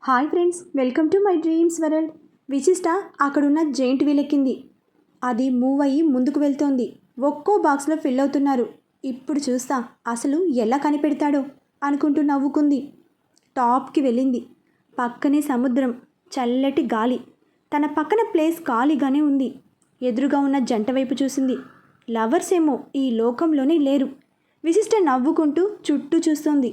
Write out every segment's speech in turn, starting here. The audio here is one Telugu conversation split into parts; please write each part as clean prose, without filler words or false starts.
Hi friends, welcome to my dreams world. విశిష్ట అక్కడున్న జెయింట్ వీల్ ఎక్కింది. అది మూవ్ అయ్యి ముందుకు వెళ్తోంది. ఒక్కో బాక్స్లో ఫిల్ అవుతున్నారు. ఇప్పుడు చూస్తా అసలు ఎలా కనిపెడతాడో అనుకుంటూ నవ్వుకుంది. టాప్కి వెళ్ళింది. పక్కనే సముద్రం, చల్లటి గాలి. తన పక్కన ప్లేస్ ఖాళీగానే ఉంది. ఎదురుగా ఉన్న జంట వైపు చూసింది. లవర్స్ ఏమో ఈ లోకంలోనే లేరు. విశిష్ట నవ్వుకుంటూ చుట్టూ చూస్తోంది.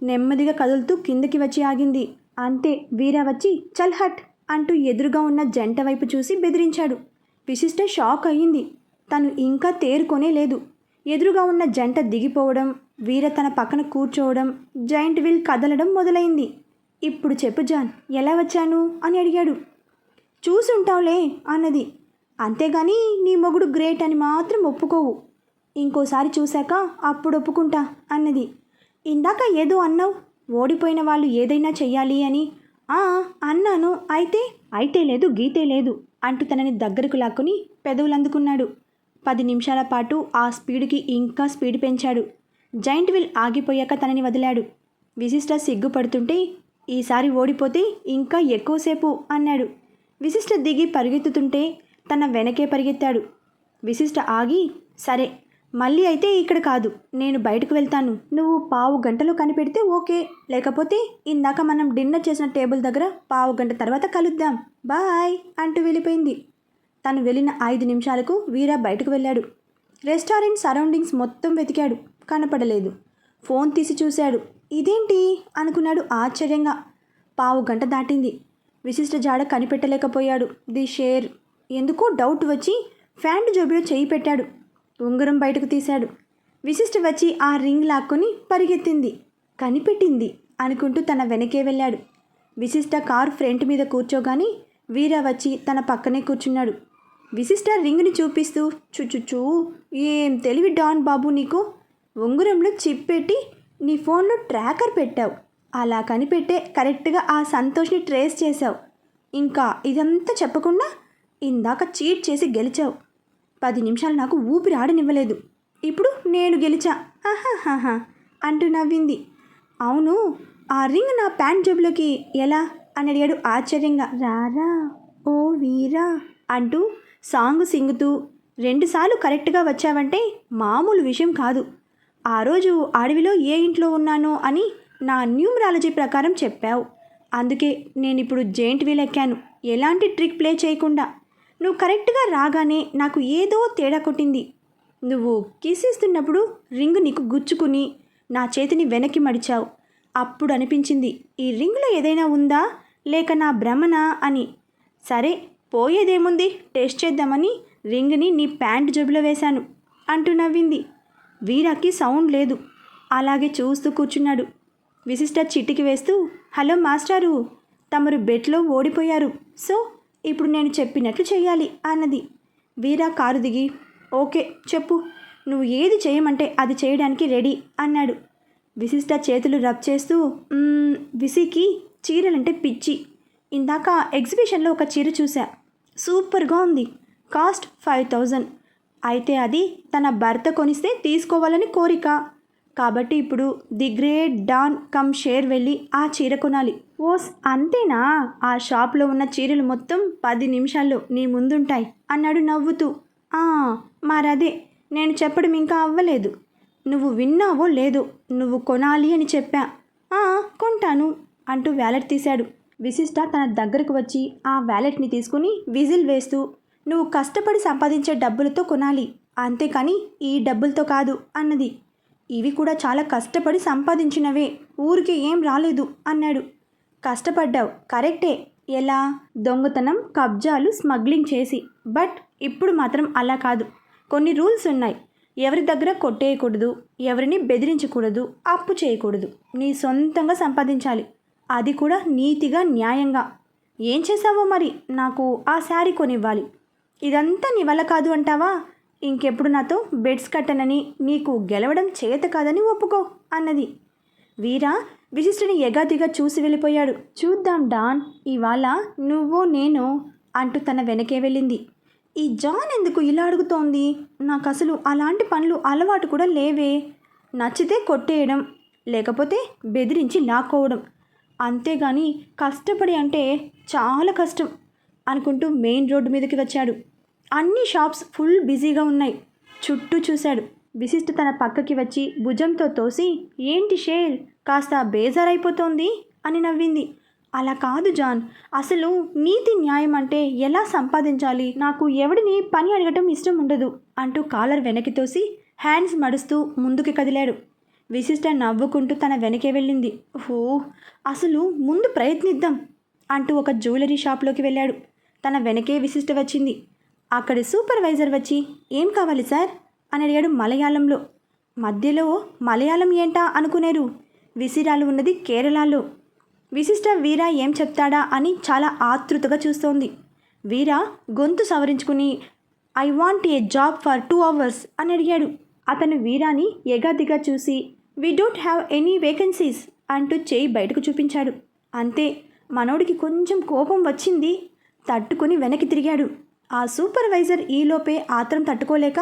నెమ్మదిగా కదులుతూ కిందకి వచ్చి ఆగింది. అంతే, వీరా వచ్చి చల్ హట్ అంటూ ఎదురుగా ఉన్న జంట వైపు చూసి బెదిరించాడు. విశిష్ట షాక్ అయ్యింది. తను ఇంకా తేరుకొనే లేదు. ఎదురుగా ఉన్న జంట దిగిపోవడం, వీర తన పక్కన కూర్చోవడం, జైంట్ వీల్ కదలడం మొదలైంది. ఇప్పుడు చెప్పు జాన్, ఎలా వచ్చాను అని అడిగాడు. చూసుంటావులే అన్నది. అంతేగాని నీ మొగుడు గ్రేట్ అని మాత్రం ఒప్పుకోవు. ఇంకోసారి చూశాక అప్పుడు ఒప్పుకుంటా అన్నది. ఇందాక ఏదో అన్నావు, ఓడిపోయిన వాళ్ళు ఏదైనా చెయ్యాలి అని. అన్నాను. అయితే లేదు గీతే లేదు అంటూ తనని దగ్గరకు లాక్కుని పెదవులు అందుకున్నాడు. 10 నిమిషాల పాటు ఆ స్పీడ్కి ఇంకా స్పీడ్ పెంచాడు. జైంట్ వీల్ ఆగిపోయాక తనని వదిలాడు. విశిష్ట సిగ్గుపడుతుంటే, ఈసారి ఓడిపోతే ఇంకా ఎక్కువసేపు అన్నాడు. విశిష్ట దిగి పరిగెత్తుతుంటే తన వెనకే పరిగెత్తాడు. విశిష్ట ఆగి, సరే మళ్ళీ అయితే ఇక్కడ కాదు, నేను బయటకు వెళ్తాను. నువ్వు 15 గంటలో కనిపెడితే ఓకే, లేకపోతే ఇందాక మనం డిన్నర్ చేసిన టేబుల్ దగ్గర 15 గంట తర్వాత కలుద్దాం, బాయ్ అంటూ వెళ్ళిపోయింది. తను వెళ్ళిన 5 నిమిషాలకు వీరా బయటకు వెళ్ళాడు. రెస్టారెంట్ సరౌండింగ్స్ మొత్తం వెతికాడు, కనపడలేదు. ఫోన్ తీసి చూశాడు. ఇదేంటి అనుకున్నాడు ఆశ్చర్యంగా. 15 గంట దాటింది. విశిష్ట జాడ కనిపెట్టలేకపోయాడు. ది షేర్. ఎందుకో డౌట్ వచ్చి ఫ్యాంట్ జోబిలో చేయి పెట్టాడు. ఉంగరం బయటకు తీశాడు. విశిష్ట వచ్చి ఆ రింగ్ లాక్కొని పరిగెత్తింది. కనిపెట్టింది అనుకుంటూ తన వెనకే వెళ్ళాడు. విశిష్ట కారు ఫ్రంట్ మీద కూర్చోగాని వీరా వచ్చి తన పక్కనే కూర్చున్నాడు. విశిష్ట రింగ్ని చూపిస్తూ, చుచుచూ ఏం తెలివి డాన్ బాబు నీకు, ఉంగరంలో చిప్ పెట్టి నీ ఫోన్లో ట్రాకర్ పెట్టావు. అలా కనిపెట్టే కరెక్ట్గా ఆ సంతోష్ని ట్రేస్ చేశావు. ఇంకా ఇదంతా చెప్పకుండా ఇందాక చీట్ చేసి గెలిచావు. 10 నిమిషాలు నాకు ఊపిరి ఆడనివ్వలేదు. ఇప్పుడు నేను గెలిచా, ఆహాహాహా అంటూ నవ్వింది. అవును, ఆ రింగ్ నా ప్యాంట్ జోబులోకి ఎలా అని అడిగాడు ఆశ్చర్యంగా. రారా ఓ వీరా అంటూ సాంగ్ సింగుతూ 2 సార్లు కరెక్ట్గా వచ్చావంటే మామూలు విషయం కాదు. ఆ రోజు అడవిలో ఏ ఇంట్లో ఉన్నానో అని నా న్యూమరాలజీ ప్రకారం చెప్పావు. అందుకే నేను ఇప్పుడు జెయింట్ వీల్ ఎక్కాను, ఎలాంటి ట్రిక్ ప్లే చేయకుండా. నువ్వు కరెక్ట్గా రాగానే నాకు ఏదో తేడా కొట్టింది. నువ్వు కిస్ ఇస్తున్నప్పుడు రింగ్ నీకు గుచ్చుకుని నా చేతిని వెనక్కి మడిచావు. అప్పుడు అనిపించింది ఈ రింగ్లో ఏదైనా ఉందా లేక నా భ్రమనా అని. సరే పోయేదేముంది, టెస్ట్ చేద్దామని రింగ్ని నీ ప్యాంట్ జోబులో వేశాను అంటూ నవ్వింది. వీరాకి సౌండ్ లేదు. అలాగే చూస్తూ కూర్చున్నాడు. విశిష్ట చిటికి వేస్తూ, హలో మాస్టారు, తమరు బెట్లో ఓడిపోయారు, సో ఇప్పుడు నేను చెప్పినట్లు చెయ్యాలి అన్నది. వీరా కారు దిగి, ఓకే చెప్పు, నువ్వు ఏది చేయమంటే అది చేయడానికి రెడీ అన్నాడు. విశిష్ట చేతులు రబ్ చేస్తూ, విసికి చీరలంటే పిచ్చి. ఇందాక ఎగ్జిబిషన్లో ఒక చీర చూసా, సూపర్గా ఉంది, కాస్ట్ 5000. అయితే అది తన భర్త కొనిస్తే తీసుకోవాలని కోరిక. కాబట్టి ఇప్పుడు ది గ్రేట్ డాన్ కమ్ షేర్ వెళ్ళి ఆ చీర కొనాలి. ఓస్ అంతేనా, ఆ షాప్లో ఉన్న చీరలు మొత్తం 10 నిమిషాల్లో నీ ముందుంటాయి అన్నాడు నవ్వుతూ. మరదే నేను చెప్పడం ఇంకా అవ్వలేదు. నువ్వు విన్నావో లేదో, నువ్వు కొనాలి అని చెప్పా. కొంటాను అంటూ వ్యాలెట్ తీశాడు. విశిష్ట తన దగ్గరకు వచ్చి ఆ వ్యాలెట్ని తీసుకుని విజిల్ వేస్తూ, నువ్వు కష్టపడి సంపాదించే డబ్బులతో కొనాలి, అంతేకాని ఈ డబ్బులతో కాదు అన్నది. ఇవి కూడా చాలా కష్టపడి సంపాదించినవే, ఊరికే ఏం రాలేదు అన్నాడు. కష్టపడ్డావు కరెక్టే, ఎలా? దొంగతనం, కబ్జాలు, స్మగ్లింగ్ చేసి. బట్ ఇప్పుడు మాత్రం అలా కాదు. కొన్ని రూల్స్ ఉన్నాయి. ఎవరి దగ్గర కొట్టేయకూడదు, ఎవరిని బెదిరించకూడదు, అప్పు చేయకూడదు, నీ సొంతంగా సంపాదించాలి, అది కూడా నీతిగా న్యాయంగా. ఏం చేసావో మరి, నాకు ఆ శారీ కొనివ్వాలి. ఇదంతా నీ వల్ల కాదు అంటావా? ఇంకెప్పుడు నాతో బెడ్స్ కట్టనని, నీకు గెలవడం చేత కాదని ఒప్పుకో అన్నది. వీరా విశిష్టుని ఎగాదిగా చూసి వెళ్ళిపోయాడు. చూద్దాం డాన్, ఇవాళ నువ్వో నేనో అంటూ తన వెనకే వెళ్ళింది. ఈ జాన్ ఎందుకు ఇలా అడుగుతోంది? నాకు అసలు అలాంటి పనులు అలవాటు కూడా లేవే. నచ్చితే కొట్టేయడం, లేకపోతే బెదిరించి లాక్కోవడం. అంతేగాని కష్టపడి అంటే చాలా కష్టం అనుకుంటూ మెయిన్ రోడ్డు మీదకి వచ్చాడు. అన్ని షాప్స్ ఫుల్ బిజీగా ఉన్నాయి. చుట్టూ చూశాడు. విశిష్ట తన పక్కకి వచ్చి భుజంతో తోసి, ఏంటి షేర్, కాస్త బేజారైపోతోంది అని నవ్వింది. అలా కాదు జాన్, అసలు నీతి న్యాయం అంటే ఎలా సంపాదించాలి, నాకు ఎవడిని పని అడగటం ఇష్టం ఉండదు అంటూ కాలర్ వెనక్కి తోసి హ్యాండ్స్ మడుస్తూ ముందుకి కదిలాడు. విశిష్ట నవ్వుకుంటూ తన వెనకే వెళ్ళింది. ఓ, అసలు ముందు ప్రయత్నిద్దాం అంటూ ఒక జ్యువెలరీ షాప్లోకి వెళ్ళాడు. తన వెనకే విశిష్ట వచ్చింది. అక్కడి సూపర్వైజర్ వచ్చి, ఏం కావాలి సార్ అని అడిగాడు మలయాళంలో. మధ్యలో మలయాళం ఏంటా అనుకునేరు. విసిరాలు ఉన్నది కేరళలో. విశిష్ట వీరా ఏం చెప్తాడా అని చాలా ఆతృతగా చూస్తోంది. వీరా గొంతు సవరించుకుని, I want a job for 2 hours అని అడిగాడు. అతను వీరాని ఎగాదిగా చూసి, we don't have any vacancies అంటూ చేయి బయటకు చూపించాడు. అంతే, మనోడికి కొంచెం కోపం వచ్చింది. తట్టుకుని వెనక్కి తిరిగాడు. ఆ సూపర్వైజర్ ఈలోపే ఆత్రం తట్టుకోలేక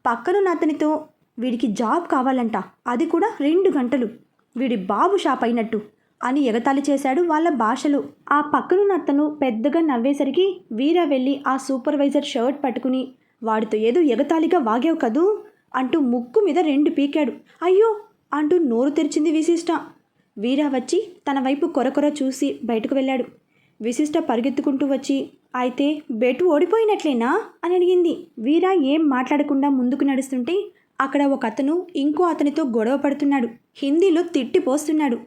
పక్కనున్న అతనితో, వీడికి జాబ్ కావాలంట, అది కూడా 2 గంటలు, వీడి బాబు షాప్ అయినట్టు అని ఎగతాళి చేశాడు వాళ్ళ భాషలో. ఆ పక్కనున్న అతను పెద్దగా నవ్వేసరికి వీరా వెళ్ళి ఆ సూపర్వైజర్ షర్ట్ పట్టుకుని, వాడితో ఏదో ఎగతాళిగా వాగావు కదూ అంటూ ముక్కు మీద 2 పీకాడు. అయ్యో అంటూ నోరు తెరిచింది విశిష్ట. వీరా వచ్చి తన వైపు కొరకొర చూసి బయటకు వెళ్ళాడు. విశిష్ట పరిగెత్తుకుంటూ వచ్చి, అయితే బెట్ ఓడిపోయినట్లేనా అని అడిగింది. వీరా ఏం మాట్లాడకుండా ముందుకు నడుస్తుంటే అక్కడ ఒక అతను ఇంకో అతనితో గొడవ పడుతున్నాడు. హిందీలో తిట్టిపోస్తున్నాడు.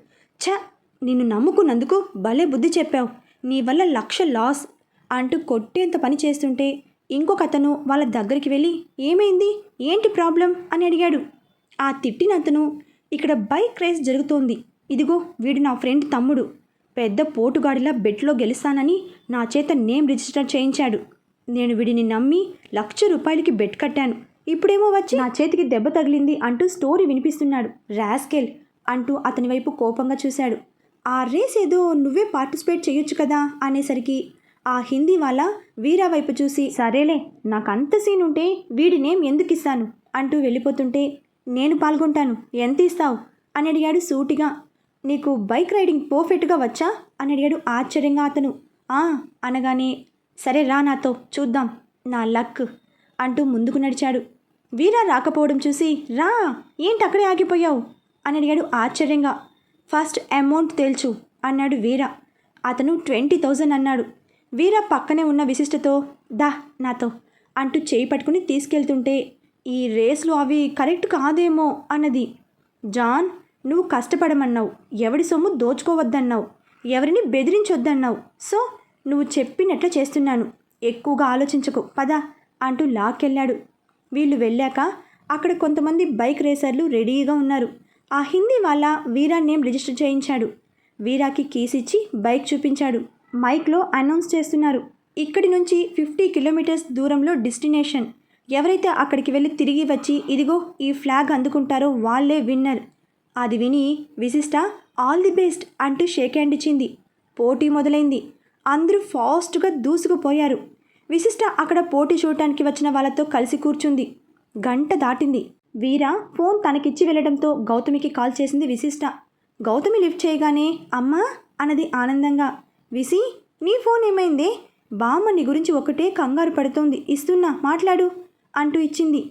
ఛ, నిన్ను నమ్ముకున్నందుకు భలే బుద్ధి చెప్పావు, నీ వల్ల 1,00,000 లాస్ అంటూ కొట్టేంత పని చేస్తుంటే ఇంకొక అతను వాళ్ళ దగ్గరికి వెళ్ళి, ఏమైంది, ఏంటి ప్రాబ్లం అని అడిగాడు. ఆ తిట్టిన అతను, ఇక్కడ బైక్ రేస్ జరుగుతోంది, ఇదిగో వీడు నా ఫ్రెండ్ తమ్ముడు, పెద్ద పోటుగాడిలా బెట్లో గెలుస్తానని నా చేత నేమ్ రిజిస్టర్ చేయించాడు. నేను వీడిని నమ్మి 1,00,000 రూపాయలకి బెట్ కట్టాను, ఇప్పుడేమో వచ్చి నా చేతికి దెబ్బ తగిలింది అంటూ స్టోరీ వినిపిస్తున్నాడు. రాస్కెల్ అంటూ అతని వైపు కోపంగా చూశాడు. ఆ రేస్ ఏదో నువ్వే పార్టిసిపేట్ చేయొచ్చు కదా అనేసరికి ఆ హిందీ వాళ్ళ వీరా వైపు చూసి, సరేలే, నాకు అంత సీన్ ఉంటే వీడి నేమ్ ఎందుకు ఇస్తాను అంటూ వెళ్ళిపోతుంటే, నేను పాల్గొంటాను, ఎంత ఇస్తావు అని అడిగాడు సూటిగా. నీకు బైక్ రైడింగ్ పర్ఫెక్ట్గా వచ్చా అని అడిగాడు ఆశ్చర్యంగా అతను. అనగానే, సరే రా నాతో చూద్దాం నా లక్ అంటూ ముందుకు నడిచాడు. వీరా రాకపోవడం చూసి, రా, ఏంటి అక్కడే ఆగిపోయావు అని అడిగాడు ఆశ్చర్యంగా. ఫస్ట్ అమౌంట్ తేల్చు అన్నాడు వీరా. అతను 20,000 అన్నాడు. వీరా పక్కనే ఉన్న విశిష్టతో, దా నాతో అంటూ చేయి పట్టుకుని తీసుకెళ్తుంటే, ఈ రేస్లో అవి కరెక్ట్ కాదేమో అన్నది. జాన్, నువ్వు కష్టపడమన్నావు, ఎవడి సొమ్ము దోచుకోవద్దన్నావు, ఎవరిని బెదిరించొద్దన్నావు, సో నువ్వు చెప్పినట్లు చేస్తున్నాను, ఎక్కువగా ఆలోచించకు, పద అంటూ లాక్కెళ్ళాడు. వీళ్ళు వెళ్ళాక అక్కడ కొంతమంది బైక్ రేసర్లు రెడీగా ఉన్నారు. ఆ హిందీ వాళ్ళ వీరా నేమ్ రిజిస్టర్ చేయించాడు. వీరాకి కీస్ ఇచ్చి బైక్ చూపించాడు. మైక్లో అనౌన్స్ చేస్తున్నారు, ఇక్కడి నుంచి 50 కిలోమీటర్స్ దూరంలో డెస్టినేషన్, ఎవరైతే అక్కడికి వెళ్ళి తిరిగి వచ్చి ఇదిగో ఈ ఫ్లాగ్ అందుకుంటారో వాళ్ళే విన్నర్. అది విని విశిష్ట ఆల్ ది బెస్ట్ అంటూ షేక్ హ్యాండ్ ఇచ్చింది. పోటీ మొదలైంది. అందరూ ఫాస్ట్గా దూసుకుపోయారు. విశిష్ట అక్కడ పోటీ చూడటానికి వచ్చిన వాళ్ళతో కలిసి కూర్చుంది. గంట దాటింది. వీరా ఫోన్ తనకిచ్చి వెళ్ళడంతో గౌతమికి కాల్ చేసింది విశిష్ట. గౌతమి లిఫ్ట్ చేయగానే, అమ్మా అన్నది ఆనందంగా. విసి, నీ ఫోన్ ఏమైందే, బామ్మ నీ గురించి ఒకటే కంగారు పడుతోంది, ఇస్తున్నా మాట్లాడు అంటూ ఇచ్చింది.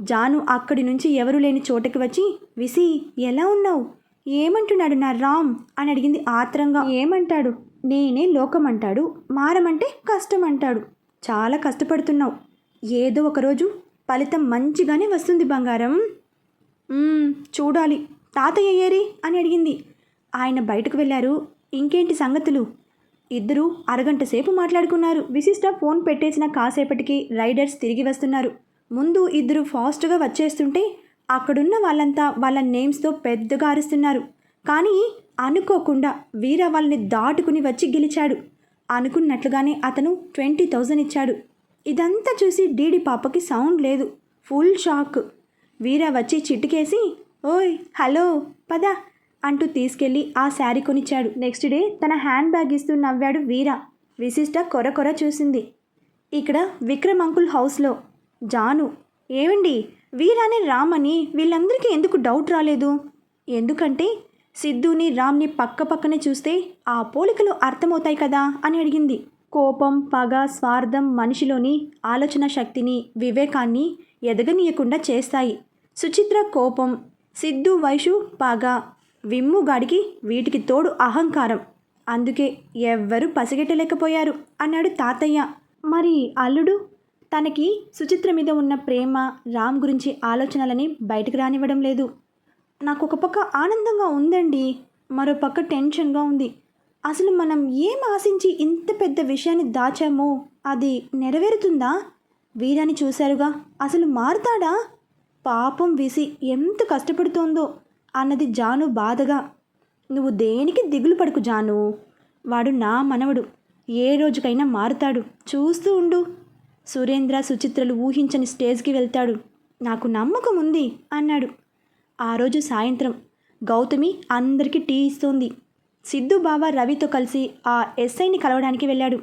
జాను అక్కడి నుంచి ఎవరూ లేని చోటకి వచ్చి, విసి ఎలా ఉన్నావు, ఏమంటున్నాడు నా రామ్ అని అడిగింది ఆత్రంగా. ఏమంటాడు, నేనే లోకం అంటాడు, మారమంటే కష్టం అంటాడు, చాలా కష్టపడుతున్నావు, ఏదో ఒకరోజు ఫలితం మంచిగానే వస్తుంది బంగారం. చూడాలి, తాతయ్య ఏరి అని అడిగింది. ఆయన బయటకు వెళ్ళారు. ఇంకేంటి సంగతులు? ఇద్దరూ అరగంట సేపు మాట్లాడుకున్నారు. విశిష్ట ఫోన్ పెట్టేసిన కాసేపటికి రైడర్స్ తిరిగి వస్తున్నారు. ముందు ఇద్దరు ఫాస్ట్గా వచ్చేస్తుంటే అక్కడున్న వాళ్ళంతా వాళ్ళ నేమ్స్తో పెద్దగా అరుస్తున్నారు. కానీ అనుకోకుండా వీరా వాళ్ళని దాటుకుని వచ్చి గెలిచాడు. అనుకున్నట్లుగానే అతను 20,000 ఇచ్చాడు. ఇదంతా చూసి డీడీ పాపకి సౌండ్ లేదు, ఫుల్ షాక్. వీరా వచ్చి చిట్టుకేసి, ఓయ్ హలో పద అంటూ తీసుకెళ్ళి ఆ శారీ కొనిచ్చాడు. నెక్స్ట్ డే తన హ్యాండ్ బ్యాగ్ ఇస్తూ నవ్వాడు వీరా. విశిష్ట కొర చూసింది. ఇక్కడ విక్రమ్ అంకుల్ హౌస్లో జాను, ఏమండి వీరానే రామని వీళ్ళందరికీ ఎందుకు డౌట్ రాలేదు? ఎందుకంటే సిద్ధుని రామ్ని పక్కనే చూస్తే ఆ పోలికలు అర్థమవుతాయి కదా అని అడిగింది. కోపం, పగ, స్వార్థం మనిషిలోని ఆలోచన శక్తిని, వివేకాన్ని ఎదగనీయకుండా చేస్తాయి. సుచిత్ర కోపం, సిద్ధు వైషు పగ, విమ్ముగాడికి వీటికి తోడు అహంకారం. అందుకే ఎవ్వరూ పసిగట్టలేకపోయారు అన్నాడు తాతయ్య. మరి అల్లుడు? తనకి సుచిత్ర మీద ఉన్న ప్రేమ, రామ్ గురించి ఆలోచనలని బయటకు రానివ్వడం లేదు. నాకు ఒక పక్క ఆనందంగా ఉందండి, మరో పక్క టెన్షన్గా ఉంది. అసలు మనం ఏం ఆశించి ఇంత పెద్ద విషయాన్ని దాచామో అది నెరవేరుతుందా? వీరాన్ని చూశారుగా, అసలు మారుతాడా? పాపం విసి ఎంత కష్టపడుతోందో అన్నది జాను బాధగా. నువ్వు దేనికి దిగులు పడుకు జాను, వాడు నా మనవడు, ఏ రోజుకైనా మారుతాడు, చూస్తూ ఉండు. సురేంద్ర, సుచిత్రలు ఊహించని స్టేజ్కి వెళ్తాడు, నాకు నమ్మకం ఉంది అన్నాడు. ఆ రోజు సాయంత్రం గౌతమి అందరికీ టీ ఇస్తోంది. సిద్ధు బావ రవితో కలిసి ఆ ఎస్ఐని కలవడానికి వెళ్ళాడు.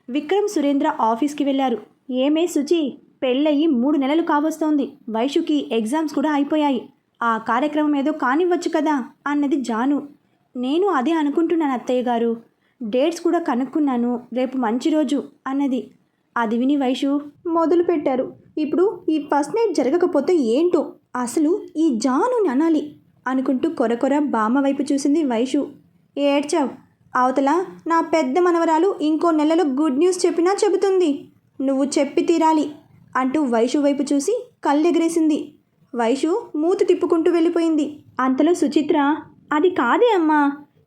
విక్రమ్, సురేంద్ర ఆఫీస్కి వెళ్ళారు. ఏమే సుచి, పెళ్ళయి 3 నెలలు కావస్తోంది, వైషుకి ఎగ్జామ్స్ కూడా అయిపోయాయి, ఆ కార్యక్రమం ఏదో కానివ్వచ్చు కదా అన్నది జాను. నేను అదే అనుకుంటున్నాను అత్తయ్య గారు, డేట్స్ కూడా కనుక్కున్నాను, రేపు మంచి రోజు అన్నది. అది విని వైషు మొదలుపెట్టారు. ఇప్పుడు ఈ ఫస్ట్ నైట్ జరగకపోతే ఏంటో, అసలు ఈ జానుని అనాలి అనుకుంటూ కొరకొర బామ్మ వైపు చూసింది వైషు. ఏడ్చావు, అవతల నా పెద్ద మనవరాలు ఇంకో నెలలో గుడ్ న్యూస్ చెప్పినా చెబుతుంది, నువ్వు చెప్పి తీరాలి అంటూ వైషు వైపు చూసి కళ్ళెగరేసింది. వైషు మూతి తిప్పుకుంటూ వెళ్ళిపోయింది. అంతలో సుచిత్ర, అది కాదే అమ్మా,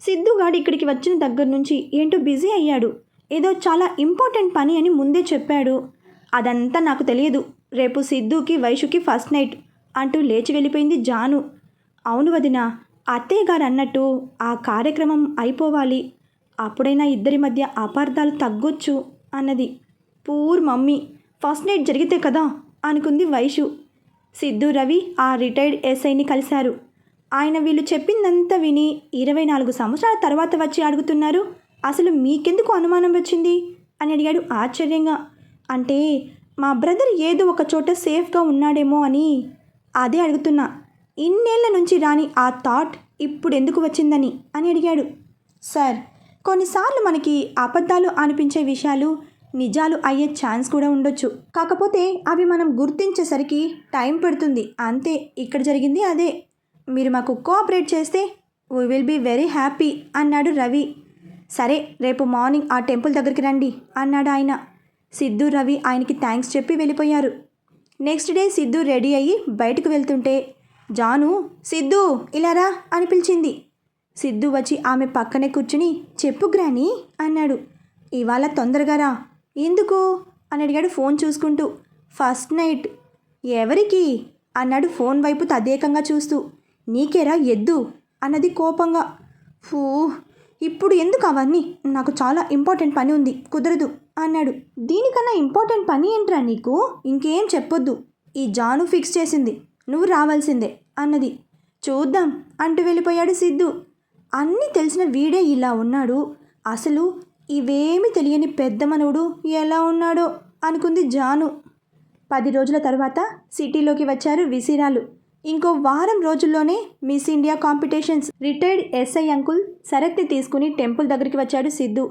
సిద్ధుగాడు ఇక్కడికి వచ్చిన దగ్గర నుంచి ఏంటో బిజీ అయ్యాడు, ఏదో చాలా ఇంపార్టెంట్ పని అని ముందే చెప్పాడు, అదంతా నాకు తెలియదు, రేపు సిద్ధుకి వైషుకి ఫస్ట్ నైట్ అంటూ లేచి వెళ్ళిపోయింది జాను. అవును వదిన, అత్తయ్య గారు అన్నట్టు ఆ కార్యక్రమం అయిపోవాలి, అప్పుడైనా ఇద్దరి మధ్య అపార్థాలు తగ్గొచ్చు అన్నది. పూర్ మమ్మీ, ఫస్ట్ నైట్ జరిగితే కదా అనుకుంది వైషు. సిద్ధు, రవి ఆ రిటైర్డ్ ఎస్ఐని కలిశారు. ఆయన వీళ్ళు చెప్పిందంతా విని 24 సంవత్సరాల తర్వాత వచ్చి అడుగుతున్నారు, అసలు మీకెందుకు అనుమానం వచ్చింది అని అడిగాడు ఆశ్చర్యంగా. అంటే మా బ్రదర్ ఏదో ఒక చోట సేఫ్గా ఉన్నాడేమో అని, అదే అడుగుతున్నా, ఇన్నేళ్ల నుంచి రాని ఆ థాట్ ఇప్పుడు ఎందుకు వచ్చిందని అని అడిగాడు. సార్, కొన్నిసార్లు మనకి అబద్ధాలు అనిపించే విషయాలు నిజాలు అయ్యే ఛాన్స్ కూడా ఉండొచ్చు, కాకపోతే అవి మనం గుర్తించేసరికి టైం పడుతుంది అంతే, ఇక్కడ జరిగింది అదే, మీరు మాకు కోఆపరేట్ చేస్తే we will be very happy అన్నాడు రవి. సరే, రేపు మార్నింగ్ ఆ టెంపుల్ దగ్గరికి రండి అన్నాడు ఆయన. సిద్ధు, రవి ఆయనకి థ్యాంక్స్ చెప్పి వెళ్ళిపోయారు. నెక్స్ట్ డే సిద్ధు రెడీ అయ్యి బయటకు వెళ్తుంటే జాను, సిద్ధు ఇలా రా అని పిలిచింది. సిద్ధు వచ్చి ఆమె పక్కనే కూర్చుని, చెప్పు గ్రాని అన్నాడు. ఇవాళ తొందరగా రా. ఎందుకు అని అడిగాడు ఫోన్ చూసుకుంటూ. First night. ఎవరికి అన్నాడు ఫోన్ వైపు తదేకంగా చూస్తూ. నీకేరా ఎద్దు అన్నది కోపంగా. ఫూ, ఇప్పుడు ఎందుకు అవన్నీ, నాకు చాలా ఇంపార్టెంట్ పని ఉంది, కుదరదు అన్నాడు. దీనికన్నా ఇంపార్టెంట్ పని ఏంట్రా నీకు, ఇంకేం చెప్పొద్దు, ఈ జాను ఫిక్స్ చేసింది, నువ్వు రావాల్సిందే అన్నది. చూద్దాం అంటూ వెళ్ళిపోయాడు సిద్ధు. అన్నీ తెలిసిన వీడే ఇలా ఉన్నాడు, అసలు ఇవేమీ తెలియని పెద్ద మనవుడు ఎలా ఉన్నాడో అనుకుంది జాను. 10 రోజుల తర్వాత సిటీలోకి వచ్చారు విసిరాలు. ఇంకో వారం రోజుల్లోనే Miss India competitions. Retired SI uncle శరత్ని తీసుకుని టెంపుల్ దగ్గరికి వచ్చాడు సిద్ధు.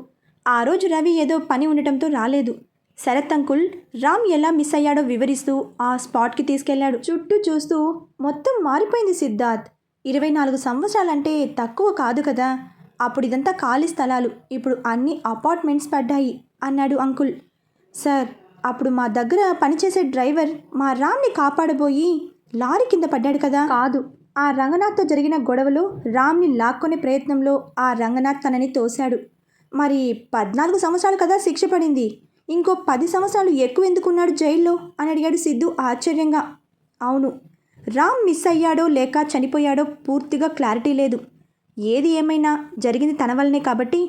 ఆ రోజు రవి ఏదో పని ఉండటంతో రాలేదు. శరత్ అంకుల్ రామ్ ఎలా మిస్ అయ్యాడో వివరిస్తూ ఆ స్పాట్కి తీసుకెళ్లాడు. చుట్టూ చూస్తూ, మొత్తం మారిపోయింది సిద్ధార్థ్, 24 సంవత్సరాలంటే తక్కువ కాదు కదా, అప్పుడు ఇదంతా ఖాళీ స్థలాలు, ఇప్పుడు అన్ని అపార్ట్మెంట్స్ పడ్డాయి అన్నాడు అంకుల్. సార్, అప్పుడు మా దగ్గర పనిచేసే డ్రైవర్ మా రామ్ని కాపాడబోయి లారీ కింద పడ్డాడు కదా. కాదు, ఆ రంగనాథ్తో జరిగిన గొడవలో రామ్ని లాక్కునే ప్రయత్నంలో ఆ రంగనాథ్ తనని తోశాడు. మరి 14 సంవత్సరాలు కదా శిక్ష పడింది, ఇంకో 10 సంవత్సరాలు ఎక్కువ ఎందుకున్నాడు జైల్లో అని అడిగాడు సిద్ధు ఆశ్చర్యంగా. అవును, రామ్ మిస్ అయ్యాడో లేక చనిపోయాడో పూర్తిగా క్లారిటీ లేదు. ఏది ఏమైనా జరిగింది తన వల్లనే కాబట్టి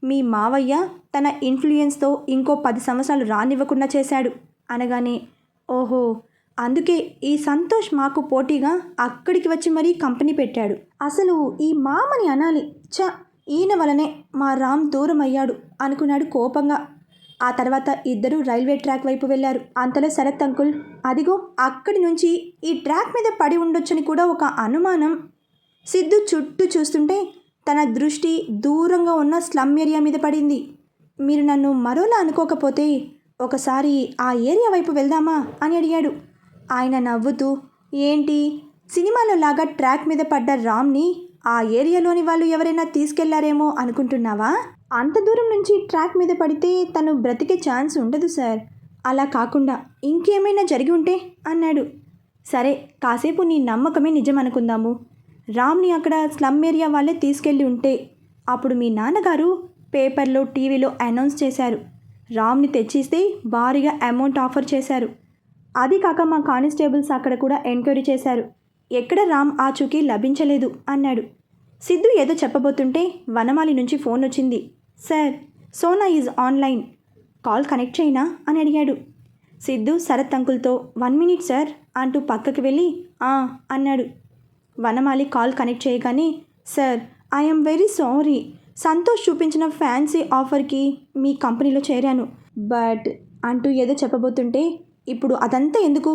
మీ మావయ్య తన ఇన్ఫ్లుయెన్స్తో ఇంకో 10 సంవత్సరాలు రానివ్వకుండా చేశాడు అనగానే, ఓహో, అందుకే ఈ సంతోష్ మాకు పోటీగా అక్కడికి వచ్చి మరీ కంపెనీ పెట్టాడు. అసలు ఈ మామని అనాలి, ఈయన వలనే మా రామ్ దూరం అయ్యాడు అనుకున్నాడు కోపంగా. ఆ తర్వాత ఇద్దరూ రైల్వే ట్రాక్ వైపు వెళ్ళారు. అంతలో శరత్ అంకుల్, అదిగో అక్కడి నుంచి ఈ ట్రాక్ మీద పడి ఉండొచ్చని కూడా ఒక అనుమానం. సిద్ధు చుట్టూ చూస్తుంటే తన దృష్టి దూరంగా ఉన్న స్లమ్ ఏరియా మీద పడింది. మీరు నన్ను మరోలా అనుకోకపోతే ఒకసారి ఆ ఏరియా వైపు వెళ్దామా అని అడిగాడు. ఆయన నవ్వుతూ, ఏంటి సినిమాలో లాగా ట్రాక్ మీద పడ్డ రామ్ని ఆ ఏరియాలోని వాళ్ళు ఎవరైనా తీసుకెళ్లారేమో అనుకుంటున్నావా? అంత దూరం నుంచి ట్రాక్ మీద పడితే తను బ్రతికే ఛాన్స్ ఉండదు సార్. అలా కాకుండా ఇంకేమైనా జరిగి ఉంటే అన్నాడు. సరే, కాసేపు నీ నమ్మకమే నిజం అనుకుందాము. రామ్ని అక్కడ స్లమ్ ఏరియా వాళ్ళే తీసుకెళ్ళి ఉంటే అప్పుడు మీ నాన్నగారు పేపర్లో టీవీలో అనౌన్స్ చేశారు. రామ్ని తెచ్చిస్తే భారీగా అమౌంట్ ఆఫర్ చేశారు. అది కాక మా కానిస్టేబుల్స్ అక్కడ కూడా ఎంక్వైరీ చేశారు. ఎక్కడ రామ్ ఆచూకీ లభించలేదు అన్నాడు. సిద్ధు ఏదో చెప్పబోతుంటే వనమాలి నుంచి ఫోన్ వచ్చింది. Sir, Sona is online, call connect చేయనా అని అడిగాడు. సిద్ధు శరత్ అంకుల్తో 1 minute సార్ అంటూ పక్కకి వెళ్ళి అన్నాడు. వనమాలి కాల్ కనెక్ట్ చేయగానే, sir I'm very sorry, Santosh చూపించిన ఫ్యాన్సీ ఆఫర్కి మీ కంపెనీలో చేరాను. బట్ అంటూ ఏదో చెప్పబోతుంటే, ఇప్పుడు అదంతా ఎందుకు?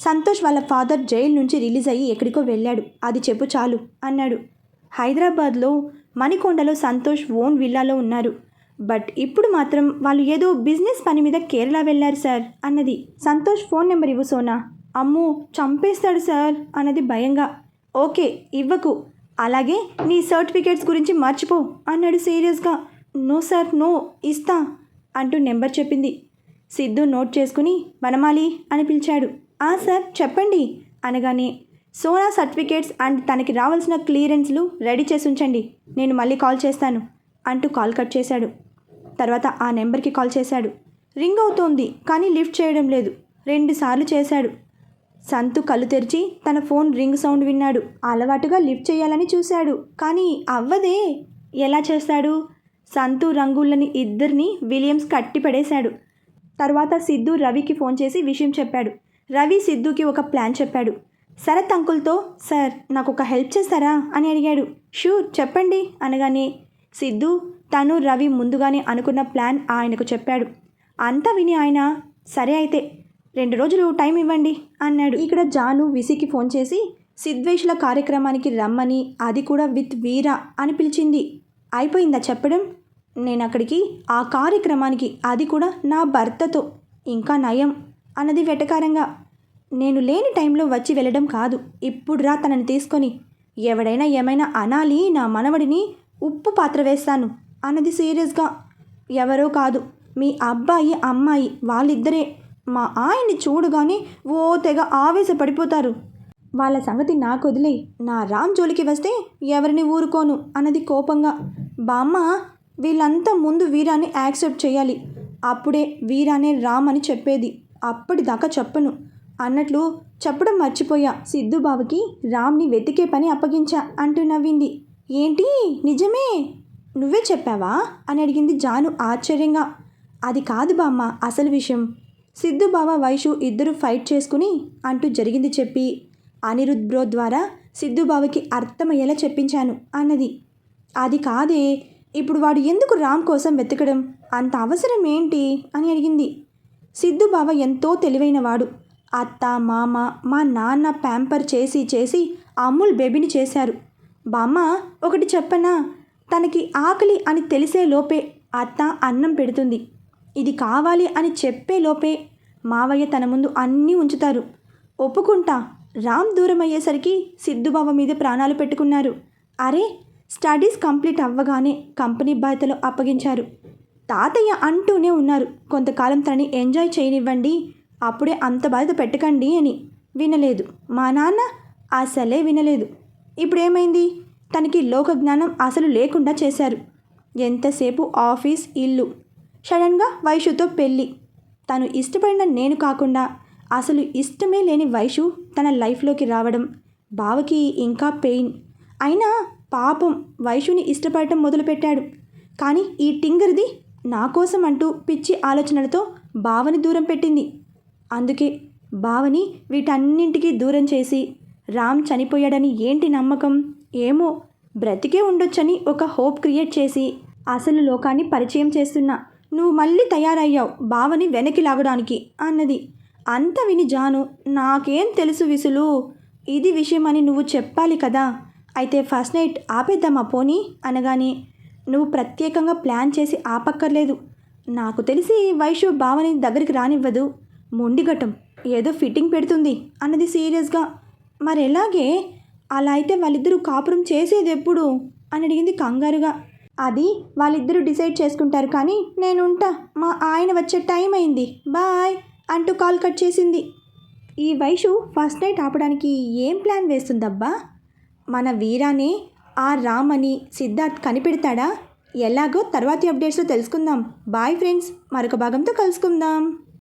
సంతోష్ వాళ్ళ ఫాదర్ జైలు నుంచి రిలీజ్ అయ్యి ఎక్కడికో వెళ్ళాడు, అది చెప్పు చాలు అన్నాడు. హైదరాబాద్లో మణికొండలో సంతోష్ ఓన్ విల్లాలో ఉన్నారు. బట్ ఇప్పుడు మాత్రం వాళ్ళు ఏదో బిజినెస్ పని మీద కేరళ వెళ్ళారు సార్ అన్నది. సంతోష్ ఫోన్ నెంబర్ ఇవ్వు సోనా. అమ్మో చంపేస్తాడు సార్ అన్నది భయంగా. ఓకే ఇవ్వకు, అలాగే నీ సర్టిఫికేట్స్ గురించి మర్చిపో అన్నాడు సీరియస్గా. నో సార్ నో, ఇస్తా అంటూ నెంబర్ చెప్పింది. సిద్ధు నోట్ చేసుకుని వనమాలి అని పిలిచాడు. సార్ చెప్పండి అనగానే, సోనా సర్టిఫికేట్స్ అండ్ తనకి రావాల్సిన క్లియరెన్స్లు రెడీ చేసి ఉంచండి, నేను మళ్ళీ కాల్ చేస్తాను అంటూ కాల్ కట్ చేశాడు. తర్వాత ఆ నెంబర్కి కాల్ చేశాడు. రింగ్ అవుతోంది కానీ లిఫ్ట్ చేయడం లేదు. 2 సార్లు చేశాడు. సంతు కళ్ళు తెరిచి తన ఫోన్ రింగ్ సౌండ్ విన్నాడు. అలవాటుగా లిఫ్ట్ చేయాలని చూశాడు కానీ అవ్వదే. ఎలా చేస్తాడు? సంతు రంగులని ఇద్దరిని విలియమ్స్ కట్టిపడేశాడు. తర్వాత సిద్ధు రవికి ఫోన్ చేసి విషయం చెప్పాడు. రవి సిద్ధుకి ఒక ప్లాన్ చెప్పాడు. శరత్ అంకుల్తో, సార్ నాకు ఒక హెల్ప్ చేస్తారా అని అడిగాడు. షూర్ చెప్పండి అనగానే సిద్ధు తను రవి ముందుగానే అనుకున్న ప్లాన్ ఆయనకు చెప్పాడు. అంతా విని ఆయన, సరే అయితే 2 రోజులు టైం ఇవ్వండి అన్నాడు. ఇక్కడ జాను విసికి ఫోన్ చేసి సిద్వేష్ల కార్యక్రమానికి రమ్మని, అది కూడా విత్ వీరా అని పిలిచింది. అయిపోయిందా చెప్పడం? నేను అక్కడికి ఆ కార్యక్రమానికి, అది కూడా నా భర్తతో, ఇంకా నయం అన్నది వెటకారంగా. నేను లేని టైంలో వచ్చి వెళ్ళడం కాదు, ఇప్పుడు రా తనని తీసుకొని, ఎవడైనా ఏమైనా అనాలి, నా మనవడిని ఉప్పు పాత్ర వేస్తాను అన్నది సీరియస్గా. ఎవరో కాదు, మీ అబ్బాయి అమ్మాయి వాళ్ళిద్దరే. మా ఆయన్ని చూడగానే ఓ తెగ ఆవేశపడిపోతారు. వాళ్ళ సంగతి నాకు వదిలే, నా రామ్ జోలికి వస్తే ఎవరిని ఊరుకోను అన్నది కోపంగా. బామ్మ, వీళ్ళంతా ముందు వీరాని యాక్సెప్ట్ చేయాలి, అప్పుడే వీరానే రామ్ అని చెప్పేది, అప్పటిదాకా చెప్పను అన్నట్లు చెప్పడం మర్చిపోయా. సిద్ధు బావకి రామ్ని వెతికే పని అప్పగించా అంటూ నవ్వింది. ఏంటి నిజమే? నువ్వే చెప్పావా అని అడిగింది జాను ఆశ్చర్యంగా. అది కాదు బామ్మ అసలు విషయం. సిద్ధు బావ వైషు ఇద్దరు ఫైట్ చేసుకుని అంటూ జరిగింది చెప్పి అనిరుద్ బ్రో ద్వారా సిద్ధు బావకి అర్థమయ్యేలా చెప్పించాను అన్నది. అది కాదే, ఇప్పుడు వాడు ఎందుకు రామ్ కోసం వెతకడం, అంత అవసరం ఏంటి అని అడిగింది. సిద్ధు బావ ఎంతో తెలివైనవాడు. అత్త మామ మా నాన్న ప్యాంపర్ చేసి చేసి అమూల్ బేబీని చేశారు. బామ్మ ఒకటి చెప్పనా, తనకి ఆకలి అని తెలిసే లోపే అత్త అన్నం పెడుతుంది. ఇది కావాలి అని చెప్పే లోపే మావయ్య తన ముందు అన్నీ ఉంచుతారు. ఒప్పుకుంటా, రామ్ దూరం అయ్యేసరికి సిద్ధుబావ మీద ప్రాణాలు పెట్టుకున్నారు. అరే, స్టడీస్ కంప్లీట్ అవ్వగానే కంపెనీ బాధ్యతలు అప్పగించారు. తాతయ్య అంటూనే ఉన్నారు, కొంతకాలం తనని ఎంజాయ్ చేయనివ్వండి, అప్పుడే అంత బాధ్యత పెట్టకండి అని. వినలేదు. మా నాన్న అసలే వినలేదు. ఇప్పుడేమైంది? తనకి లోక జ్ఞానం అసలు లేకుండా చేశారు. ఎంతసేపు ఆఫీస్ ఇల్లు, సడన్గా వైషుతో పెళ్ళి. తను ఇష్టపడిన నేను కాకుండా అసలు ఇష్టమే లేని వైషు తన లైఫ్లోకి రావడం బావకి ఇంకా పెయిన్. అయినా పాపం వైషుని ఇష్టపడటం మొదలుపెట్టాడు. కానీ ఈ టింగర్ది నా కోసం అంటూ పిచ్చి ఆలోచనలతో బావని దూరం పెట్టింది. అందుకే బావని వీటన్నింటికీ దూరం చేసి రామ్ చనిపోయాడని ఏంటి నమ్మకం, ఏమో బ్రతికే ఉండొచ్చని ఒక హోప్ క్రియేట్ చేసి అసలు లోకాన్ని పరిచయం చేస్తున్నా. నువ్వు మళ్ళీ తయారయ్యావు బావని వెనక్కి లాగడానికి అన్నది. అంత విని జాను, నాకేం తెలుసు విసులు, ఇది విషయమని నువ్వు చెప్పాలి కదా, అయితే ఫస్ట్ నైట్ ఆపేద్దామా పోనీ అనగానే, నువ్వు ప్రత్యేకంగా ప్లాన్ చేసి ఆపక్కర్లేదు. నాకు తెలిసి వైషు బావని దగ్గరికి రానివ్వదు. మొండిఘటం ఏదో ఫిట్టింగ్ పెడుతుంది అన్నది సీరియస్గా. మరెలాగే? అలా అయితే వాళ్ళిద్దరూ కాపురం చేసేది ఎప్పుడు అని అడిగింది కంగారుగా. అది వాళ్ళిద్దరూ డిసైడ్ చేసుకుంటారు, కానీ నేనుంటా, మా ఆయన వచ్చే టైం అయింది, బాయ్ అంటూ కాల్ కట్ చేసింది. ఈ వైషు ఫస్ట్ నైట్ ఆపడానికి ఏం ప్లాన్ వేస్తుందబ్బా? మన వీరానే ఆ రామని సిద్ధార్థ్ కనిపెడతాడా? ఎలాగో తర్వాతి అప్డేట్స్లో తెలుసుకుందాం. బాయ్ ఫ్రెండ్స్, మరొక భాగంతో కలుసుకుందాం.